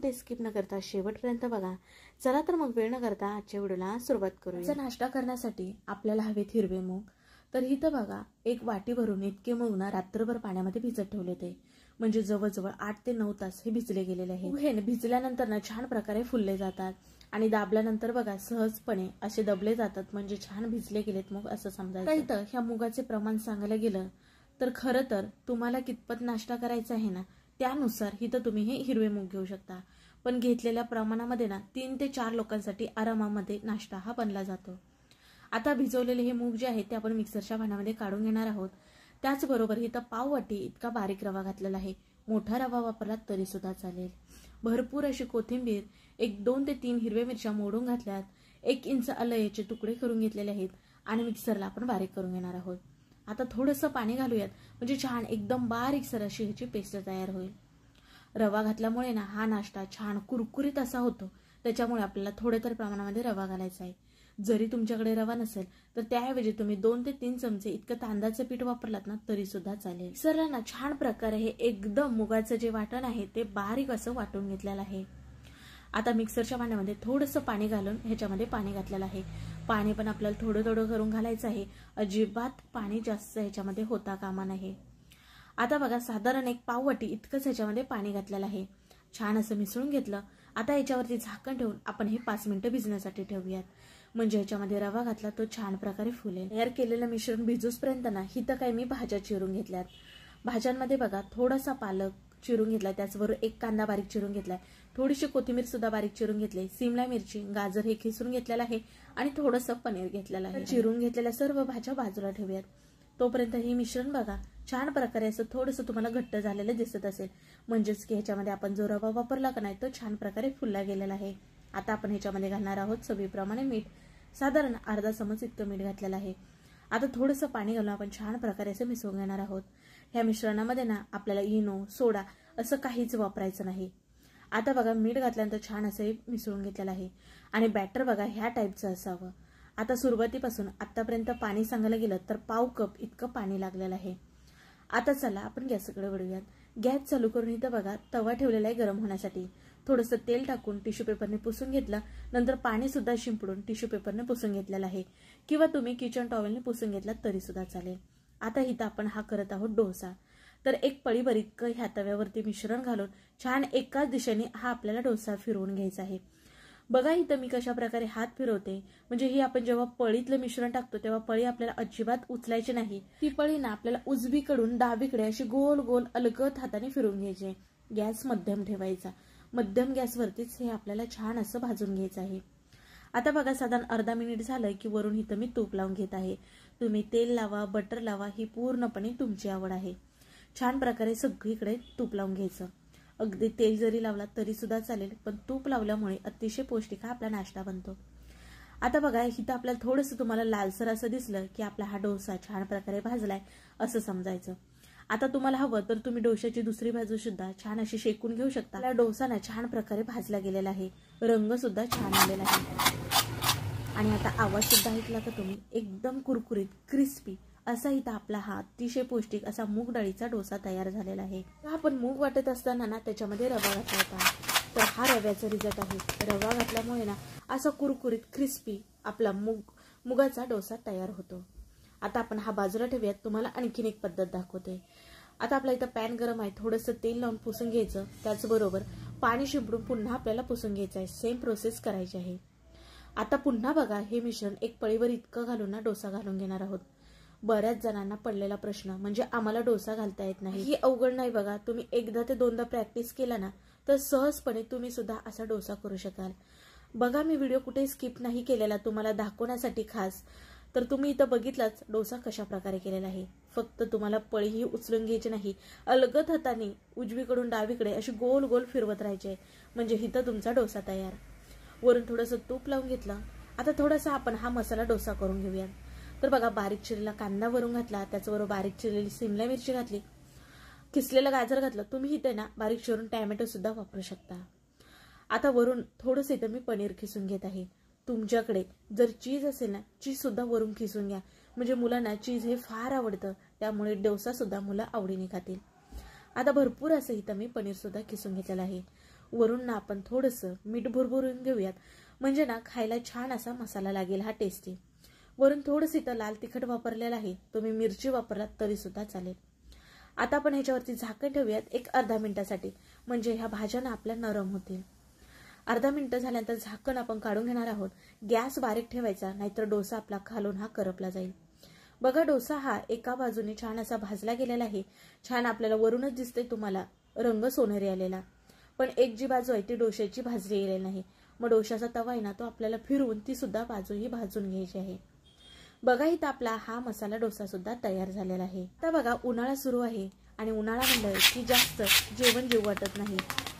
कुठे स्किप न करता शेवटपर्यंत बघा। चला तर मग वेळ न करता आजच्या व्हिडिओला सुरुवात करूया। नाश्ता करण्यासाठी आपल्याला हवेत हिरवे मूग। तर इथं बघा एक वाटी भरून इतके मूग ना रात्रभर पाण्यामध्ये भिजत ठेवले ते, म्हणजे जवळजवळ 8 ते 9 तास हे भिजले गेलेले आहे। हे भिजल्यानंतर ना छान प्रकारे फुलले जातात आणि दाबल्यानंतर बघा सहजपणे असे दबले जातात, म्हणजे छान भिजले गेलेत मूग असं समजायचं। इथं ह्या मुगाचे प्रमाण सांगायला गेलं तर खरं तर तुम्हाला कितपत नाश्ता करायचा आहे ना त्यानुसार इथं तुम्ही हे हिरवे मूग घेऊ शकता, पण घेतलेल्या प्रमाणामध्ये ना 3 ते 4 लोकांसाठी आरामामध्ये नाश्ता हा बनला जातो। आता भिजवलेले हे मूग जे आहेत ते आपण मिक्सरच्या भांड्यामध्ये काढून घेणार आहोत। त्याचबरोबर इथं पाव वाटी इतका बारीक रवा घातलेला आहे, मोठा रवा वापरला तरी सुद्धा चालेल। भरपूर अशी कोथिंबीर, 2 ते 3 हिरव्या मिरच्या मोडून घातल्यात, 1 इंच आलं तुकडे करून घेतलेले आहेत आणि मिक्सरला आपण बारीक करून घेणार आहोत। आता थोडंसं पाणी घालूयात, म्हणजे छान एकदम बारीक सर अशी ह्याची पेस्ट तयार होईल। रवा घातल्यामुळे ना हा नाश्ता छान कुरकुरीत असा होतो, त्याच्यामुळे आपल्याला थोडे तर प्रमाणामध्ये रवा घालायचा आहे। जरी तुमच्याकडे रवा नसेल तर त्याऐवजी तुम्ही 2 ते 3 चमचे इतकं तांदळाचं पीठ वापरलात ना तरी सुद्धा चालेल। मिक्सरला ना छान प्रकारे हे एकदम मुगाचं जे वाटण आहे ते बारीक असं वाटून घेतलेलं आहे। आता मिक्सरच्या भांड्यामध्ये थोडंसं पाणी घालून ह्याच्यामध्ये पाणी घातलेलं आहे। पाणी पण आपल्याला थोडं थोडं करून घालायचं आहे, अजिबात पाणी जास्त ह्याच्यामध्ये होता कामा नये। आता बघा साधारण 1 पाव वाटी इतकंच ह्याच्यामध्ये पाणी घातलेलं आहे, छान असं मिसळून घेतलं। आता याच्यावरती झाकण ठेवून आपण हे 5 मिनिटं भिजण्यासाठी ठेवूयात, म्हणजे ह्याच्यामध्ये रवा घातला तो छान प्रकारे फुलेल। तयार केलेलं मिश्रण भिजूसपर्यंत ना इथं काही मी भाज्या चिरून घेतल्यात। भाज्यांमध्ये बघा थोडासा पालक चिरून घेतलाय, त्याचबरोबर 1 कांदा बारीक चिरून घेतलाय, थोडीशी कोथिंबीर सुद्धा बारीक चिरून घेतली, सिमला मिरची, गाजर हे खिसून घेतलेलं आहे आणि थोडंसं पनीर घेतलेलं आहे। चिरून घेतलेल्या सर्व भाज्या बाजूला ठेवूयात। तोपर्यंत हे मिश्रण बघा छान प्रकारे असं थोडंसं तुम्हाला घट्ट झालेलं दिसत असेल, म्हणजेच की ह्याच्यामध्ये आपण जो रवा वापरला का नाही तो छान प्रकारे फुलला गेलेला आहे। आता आपण ह्याच्यामध्ये घालणार आहोत चवीप्रमाणे मीठ, साधारण अर्धा चमच इतकं मीठ घातलेलं आहे। आता थोडंसं पाणी घालून आपण छान प्रकारे असं मिसळून घेणार आहोत। ह्या मिश्रणामध्ये ना आपल्याला इनो, सोडा असं काहीच वापरायचं नाही। आता बघा मीठ घातल्यानंतर छान असं मिसळून घेतलेलं आहे आणि बॅटर बघा ह्या टाईपचं असावं। आता सुरुवातीपासून आतापर्यंत पाणी सांगायला गेलं तर पाव कप इतकं पाणी लागलेलं आहे। आता चला आपण गॅसकडे वळूयात। गॅस चालू करून इथं बघा तवा ठेवलेला आहे गरम होण्यासाठी। थोडंसं तेल टाकून टिश्यू पेपरने पुसून घेतलं, नंतर पाणी सुद्धा शिंपडून टिश्यू पेपरने पुसून घेतलेलं आहे, किंवा तुम्ही किचन टॉवेलने पुसून घेतला तरी सुद्धा चालेल। आता इथं आपण हा करत आहोत डोसा। तर 1 पळीभर इतकं ह्या तव्यावरती मिश्रण घालून छान एकाच दिशेने हा आपल्याला डोसा फिरवून घ्यायचा आहे। बघा इथं मी कशा प्रकारे हात फिरवते, म्हणजे ही आपण जेव्हा पळीतलं मिश्रण टाकतो तेव्हा पळी आपल्याला अजिबात उचलायची नाही, ती पळी ना आपल्याला उजवीकडून डावीकडे अशी गोल गोल अलगद हाताने फिरवून घ्यायची। गॅस मध्यम ठेवायचा, मध्यम गॅसवरतीच हे आपल्याला छान असं भाजून घ्यायचं आहे। आता बघा साधारण अर्धा मिनिट झालंय की वरून इथं मी तूप लावून घेत आहे। तुम्ही तेल लावा, बटर लावा, ही पूर्णपणे तुमची आवड आहे। छान प्रकारे सगळीकडे तूप लावून घ्यायचं, अगदी तेल जरी लावला तरी सुद्धा चालेल, पण तूप लावल्यामुळे अतिशय पौष्टिक हा आपला नाश्ता बनतो। आता बघा इथं आपल्याला थोडंसं तुम्हाला लालसर असं दिसलं की आपला हा डोसा छान प्रकारे भाजलाय असं समजायचं। आता तुम्हाला हवं तर तुम्ही डोशाची दुसरी बाजू सुद्धा छान अशी शेकून घेऊ शकता। आपला डोसा ना छान प्रकारे भाजला गेलेला आहे, रंग सुद्धा छान आलेला आहे आणि आता आवाज सुद्धा ऐकला का तुम्ही, एकदम कुरकुरीत क्रिस्पी असा इथं आपला हा अतिशय पौष्टिक असा मूग डाळीचा डोसा तयार झालेला आहे। आपण मूग वाटत असताना ना त्याच्यामध्ये रवा घातला होता, तर हा रव्याचा रिझल्ट आहे। रवा घातल्यामुळे ना असा कुरकुरीत क्रिस्पी आपला मुगाचा डोसा तयार होतो। आता आपण हा बाजूला ठेवूयात, तुम्हाला आणखीन एक पद्धत दाखवते। आता आपला इथं पॅन गरम आहे, थोडंसं तेल लावून पुसून घ्यायचं, त्याचबरोबर पाणी शिंपडून पुन्हा आपल्याला पुसून घ्यायचं आहे। सेम प्रोसेस करायची आहे। आता पुन्हा बघा हे मिश्रण 1 पळीवर इतकं घालून ना डोसा घालून घेणार आहोत। बऱ्याच जणांना पडलेला प्रश्न म्हणजे आम्हाला डोसा घालता येत नाही, ही अवघड नाही बघा। तुम्ही 1दा ते 2दा प्रॅक्टिस केला ना तर सहजपणे तुम्ही सुद्धा असा डोसा करू शकाल। बघा मी व्हिडिओ कुठे स्किप नाही केलेला तुम्हाला दाखवण्यासाठी खास, तर तुम्ही इथं बघितलाच डोसा कशा प्रकारे केलेला आहे। फक्त तुम्हाला पळी ही उचलून घ्यायची नाही, अलगद हाताने उजवीकडून डावीकडे अशी गोल गोल फिरवत राहायचे, म्हणजे इथं तुमचा डोसा तयार। वरून थोडंसं तूप लावून घेतलं। आता थोडासा आपण हा मसाला डोसा करून घेऊया। तर बघा बारीक चिरलेला कांदा वरून घातला, त्याचबरोबर बारीक चिरलेली सिमला मिरची घातली, किसलेलं गाजर घातलं, तुम्ही इथे ना बारीक चिरून टॅमॅटो सुद्धा वापरू शकता। आता वरून थोडंसं इथं मी पनीर खिसून घेत आहे। तुमच्याकडे जर चीज असेल ना, चीज सुद्धा वरून खिसून घ्या, म्हणजे मुलांना चीज हे फार आवडतं, त्यामुळे डोसा सुद्धा मुलं आवडीने खातील। आता भरपूर असं इथं मी पनीर सुद्धा खिसून घेतलेलं आहे। वरून ना आपण थोडंसं मीठ भुरभुरून घेऊयात, म्हणजे ना खायला छान असा मसाला लागेल हा टेस्टी. वरून थोडंसं इथं लाल तिखट वापरलेलं आहे, तुम्ही मिरची वापरलात तरी सुद्धा चालेल. आता आपण ह्याच्यावरती झाकण ठेवूयात एक अर्धा मिनिटासाठी, म्हणजे ह्या भाज्या ना आपल्या नरम होतील. अर्धा मिनिटं झाल्यानंतर झाकण आपण काढून घेणार आहोत. गॅस बारीक ठेवायचा, नाहीतर डोसा आपला खालून हा करपला जाईल. बघा डोसा हा एका बाजूने छान असा भाजला गेलेला आहे. छान आपल्याला वरूनच दिसते तुम्हाला रंग सोनेरी आलेला, पण एक जी बाजू आहे ती डोश्याची भाजली गेलेली नाही. मग डोशाचा तवा आहे ना तो आपल्याला फिरवून ती सुद्धा बाजू ही भाजून घ्यायची आहे. बघा इथं आपला हा मसाला डोसा सुद्धा तयार झालेला आहे. आता बघा उन्हाळा सुरू आहे आणि उन्हाळा म्हणलं की जास्त जेवण जेवू वाटत नाही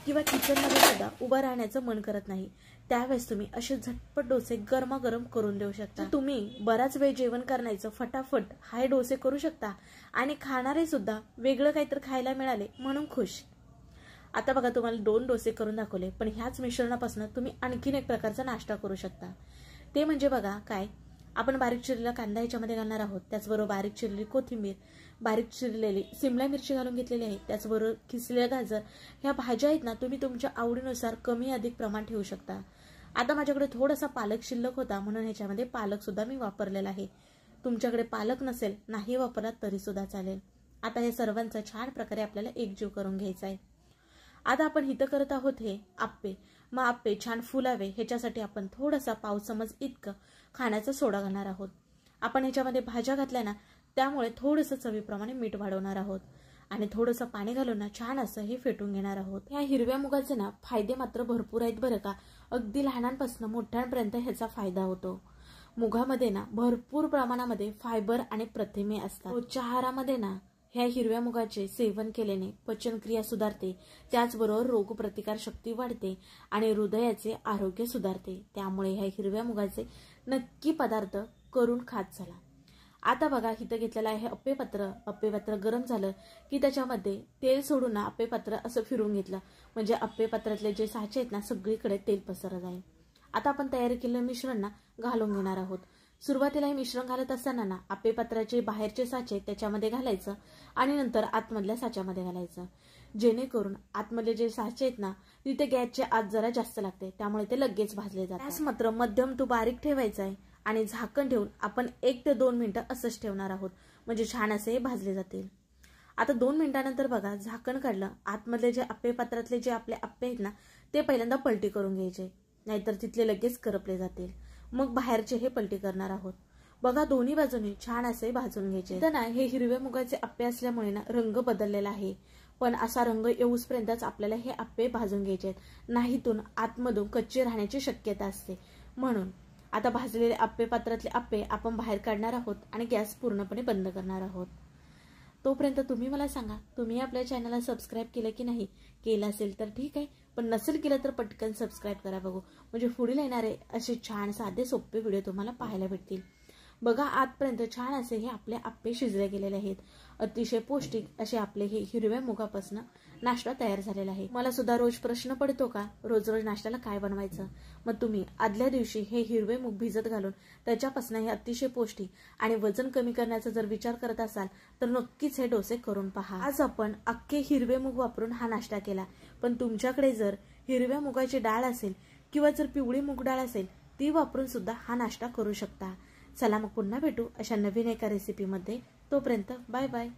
किंवा किचनमध्ये सुद्धा उभं राहण्याचं मन करत नाही. त्यावेळेस तुम्ही असे झटपट डोसे गरमागरम करून देऊ शकता. तुम्ही बराच वेळ जेवण करण्याचं फटाफट हाय डोसे करू शकता आणि खाणारे सुद्धा वेगळं काहीतरी खायला मिळाले म्हणून खुश. आता बघा तुम्हाला 2 डोसे करून दाखवले, पण ह्याच मिश्रणापासून तुम्ही आणखीन एक प्रकारचा नाश्ता करू शकता. ते म्हणजे बघा काय, आपण बारीक चिरलेला कांदा ह्याच्यामध्ये घालणार आहोत, त्याचबरोबर बारीक चिरलेली कोथिंबीर, बारीक चिरलेली सिमला मिरची घालून घेतलेली आहे, त्याचबरोबर किसलेलं गाजर. ह्या भाज्या आहेत ना तुम्ही तुमच्या आवडीनुसार कमी अधिक प्रमाण ठेवू शकता. आता माझ्याकडे थोडासा पालक शिल्लक होता म्हणून ह्याच्यामध्ये पालक सुद्धा मी वापरलेला आहे. तुमच्याकडे पालक नसेल, नाही वापरला तरी सुद्धा चालेल. आता हे सर्वांचा छान प्रकारे आपल्याला एकजीव करून घ्यायचा आहे. आता आपण इथं करत आहोत हे आप्पे. मग आप्पे छान फुलावे ह्याच्यासाठी आपण थोडासा पाव चमच इतकं खाण्याचा सोडा घालणार आहोत. आपण ह्याच्यामध्ये भाज्या घातल्या ना त्यामुळे थोडंसं चवीप्रमाणे मीठ वाढवणार आहोत आणि थोडंसं पाणी घालून ना छान असं हे फेटून घेणार आहोत. ह्या हिरव्या मुगाचे ना फायदे मात्र भरपूर आहेत बरं का. अगदी लहानांपासून मोठ्यांपर्यंत ह्याचा फायदा होतो. मुगामध्ये ना भरपूर प्रमाणामध्ये फायबर आणि प्रथिने असतात. रोजच्या आहारामध्ये ना ह्या हिरव्या मुगाचे सेवन केल्याने पचनक्रिया सुधारते, त्याचबरोबर रोगप्रतिकार शक्ती वाढते आणि हृदयाचे आरोग्य सुधारते. त्यामुळे ह्या हिरव्या मुगाचे नक्की पदार्थ करून खात चला. आता बघा इथं घेतलेलं आहे अप्पेपात्र गरम झालं की त्याच्यामध्ये तेल सोडून ना अप्पेपात्र असं फिरून घेतलं, म्हणजे अप्पेपात्रातले जे साचे आहेत ना सगळीकडे तेल पसरत जाईल. आता आपण तयार केलेलं मिश्रण ना घालून घेणार आहोत. सुरुवातीला हे मिश्रण घालत असताना ना अप्पेपात्राचे बाहेरचे साचे त्याच्यामध्ये घालायचं आणि नंतर आतमधल्या साच्यामध्ये घालायचं, जेणेकरून आतमधले जे साचे आहेत ना तिथे गॅसचे आत जरा जास्त लागते, त्यामुळे ते लगेच भाजले जातात. गॅस मात्र मध्यम टू बारीक ठेवायचा आहे आणि झाकण ठेवून आपण 1 ते 2 मिनिटं असंच ठेवणार आहोत, म्हणजे छान असे भाजले जातील. आता 2 मिनिटांनंतर बघा झाकण काढलं. आतमधले जे अप्पेपात्रातले जे आपले अप्पे आहेत ना ते पहिल्यांदा पलटी करून घ्यायचे, नाहीतर तिथले लगेच करपले जातील. मग बाहेरचे हे पलटी करणार आहोत. बघा दोन्ही बाजूने छान असे भाजून घ्यायचे. तर ना हे हिरव्या मुगाचे अप्पे असल्यामुळे ना रंग बदललेला आहे, पण असा रंग येऊसपर्यंतच आपल्याला हे अप्पे भाजून घ्यायचे आहेत, नाहीतून आतमधून कच्चे राहण्याची शक्यता असते. म्हणून आता भाजलेले अप्पेपात्रातले अप्पे आपण बाहेर काढणार आहोत आणि गॅस पूर्णपणे बंद करणार आहोत. तोपर्यंत तुम्ही मला सांगा, तुम्ही आपल्या चॅनलला सबस्क्राईब केलं की नाही? केलं असेल तर ठीक आहे, पण नसेल केलं तर पटकन सबस्क्राईब करा बघू, म्हणजे पुढील येणारे असे छान साधे सोपे व्हिडिओ तुम्हाला पाहायला भेटतील. बघा आजपर्यंत छान असे हे आपले अप्पे शिजले गेलेले आहेत. अतिशय पौष्टिक असे आपले हे हिरव्या मुगापासून नाश्ता तयार झालेला आहे. मला सुद्धा रोज प्रश्न पडतो का रोज रोज नाश्त्याला काय बनवायचं? मग तुम्ही आदल्या दिवशी हे हिरवे मूग भिजत घालून त्याच्यापासून हे अतिशय पौष्टिक आणि वजन कमी करण्याचा जर विचार करत असाल तर नक्कीच हे डोसे करून पहा. आज आपण अख्खे हिरवे मूग वापरून हा नाश्ता केला, पण तुमच्याकडे जर हिरव्या मुगाची डाळ असेल किंवा जर पिवळी मूग डाळ असेल ती वापरून सुद्धा हा नाश्ता करू शकता. चला मग पुन्हा भेटू अशा नवीन एका रेसिपीमध्ये. तोपर्यंत बाय बाय.